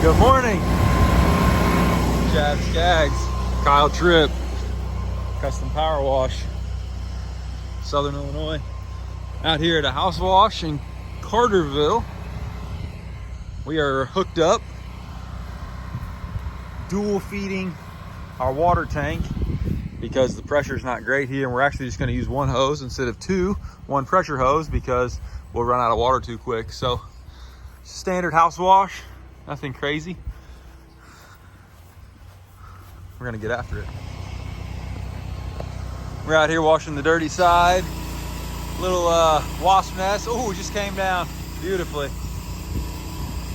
Good morning. Chad Skaggs, Kyle Tripp, Custom Power Wash, Southern Illinois. Out here at a house wash in Carterville. We are hooked up, dual feeding our water tank because the pressure is not great here, and we're actually just going to use one hose instead of two, one pressure hose, because we'll run out of water too quick. So standard house wash, nothing crazy. We're gonna get after it. We're out here washing the dirty side. Little wasp nest. Oh, it just came down beautifully.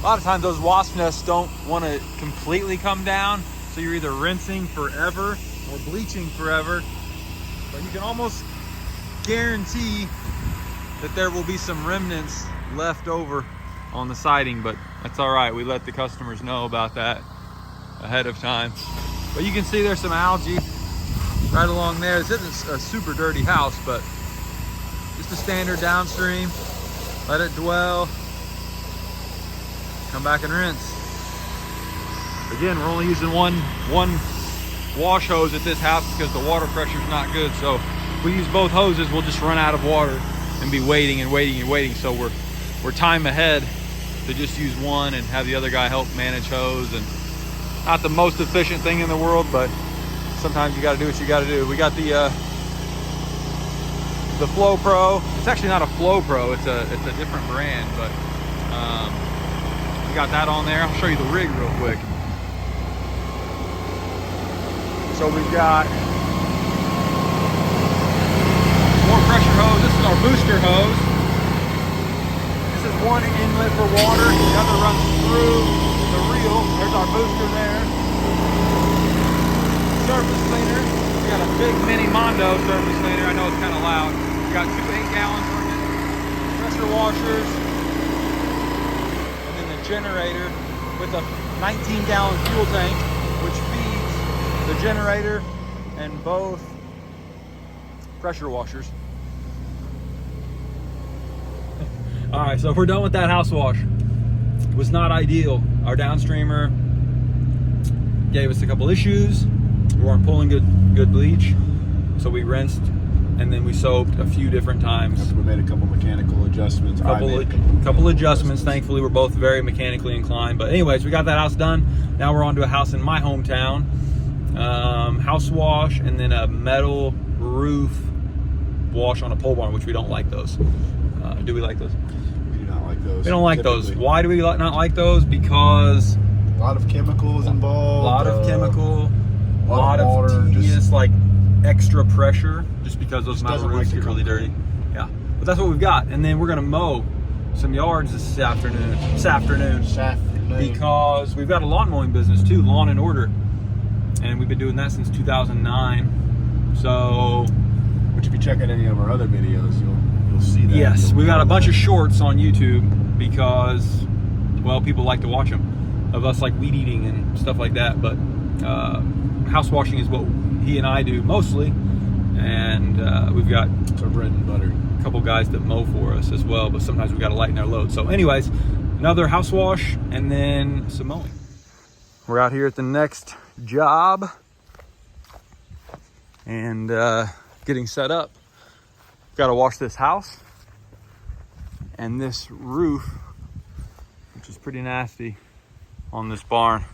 A lot of times those wasp nests don't want to completely come down, so you're either rinsing forever or bleaching forever. But you can almost guarantee that there will be some remnants left over on the siding, but that's all right. We let the customers know about that ahead of time. But you can see there's some algae right along there. This isn't a super dirty house, but just a standard downstream. Let it dwell. Come back and rinse. Again, we're only using one wash hose at this house because the water pressure is not good. So if we use both hoses, we'll just run out of water and be waiting and waiting and waiting. So we're time ahead to just use one and have the other guy help manage hose. And not the most efficient thing in the world, but sometimes you got to do what you got to do. We got the Flow Pro. It's actually not a Flow Pro. It's a different brand, but we got that on there. I'll show you the rig real quick. So we've got more pressure hose. This is our booster hose. This is one inlet for water. The other runs through the reel. There's our booster there. Surface cleaner. We got a big mini Mondo surface cleaner. I know it's kind of loud. We got two 8-gallons worth of pressure washers. And then the generator with a 19-gallon fuel tank, which feeds the generator and both pressure washers. All right, so if we're done with that house wash, it was not ideal. Our downstreamer gave us a couple issues. We weren't pulling good bleach, so we rinsed and then we soaped a few different times. After we made a couple mechanical adjustments. Couple adjustments. Thankfully, we're both very mechanically inclined. But anyways, we got that house done. Now we're on to a house in my hometown. House wash and then a metal roof wash on a pole barn, which we don't like those. Do we like those? We do not like those. We don't like those. Why do we not like those? Because a lot of chemicals involved. A lot of chemical, a lot of water, tedious, like extra pressure, just because those metal roofs get really dirty. Yeah, but that's what we've got. And then we're gonna mow some yards this afternoon. Because we've got a lawn mowing business too, Lawn and Order, and we've been doing that since 2009. So, which if you check out any of our other videos, you'll see that. Yes, we've got a bunch of shorts on YouTube because, well, people like to watch them, of us like weed eating and stuff like that. But house washing is what he and I do mostly, and we've got our bread and butter. A couple guys that mow for us as well, but sometimes we got to lighten our load. So anyways, another house wash and then some mowing. We're out here at the next job and getting set up. Got to wash this house and this roof, which is pretty nasty on this barn.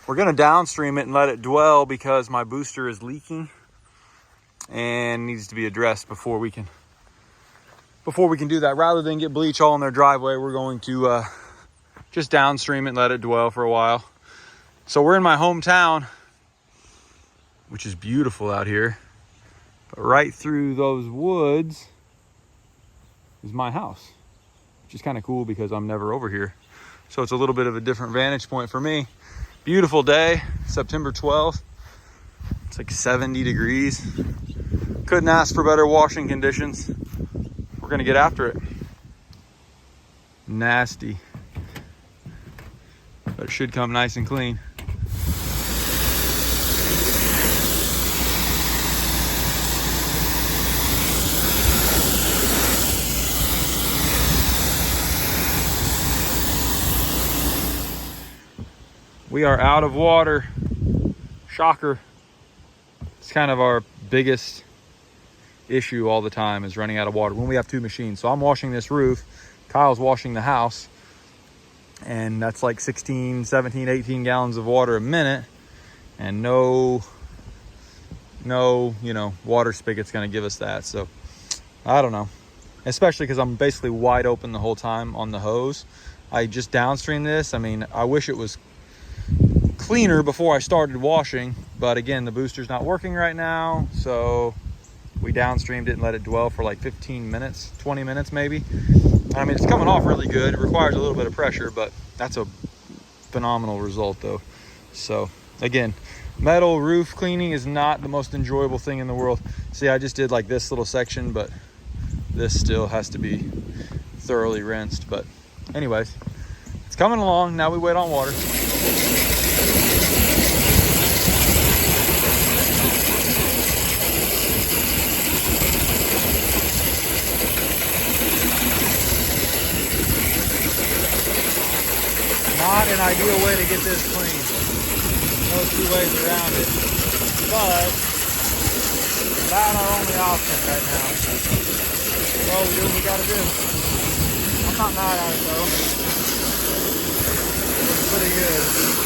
We're gonna downstream it and let it dwell because my booster is leaking and needs to be addressed before we can do that. Rather than get bleach all in their driveway, we're going to just downstream it and let it dwell for a while. So we're in my hometown, which is beautiful out here. But right through those woods is my house, which is kind of cool because I'm never over here. So it's a little bit of a different vantage point for me. Beautiful day, September 12th. It's like 70 degrees. Couldn't ask for better washing conditions. We're gonna get after it. Nasty, but it should come nice and clean. We are out of water. Shocker. It's kind of our biggest issue all the time, is running out of water when we have two machines. So I'm washing this roof, Kyle's washing the house, and that's like 16, 17, 18 gallons of water a minute, and no, you know, water spigot's gonna give us that. So I don't know, especially because I'm basically wide open the whole time on the hose. I just downstream this. I mean, I wish it was cleaner before I started washing, but again, the booster's not working right now, so we downstreamed it and let it dwell for like 15 minutes, 20 minutes maybe. I mean, it's coming off really good. It requires a little bit of pressure, but that's a phenomenal result though. So again, metal roof cleaning is not the most enjoyable thing in the world. See, I just did like this little section, but this still has to be thoroughly rinsed. But anyways, it's coming along. Now we wait on water. Not an ideal way to get this clean. No two ways around it. But that's our only option right now. Well, we do what we gotta do. I'm not mad at it though. It's pretty good.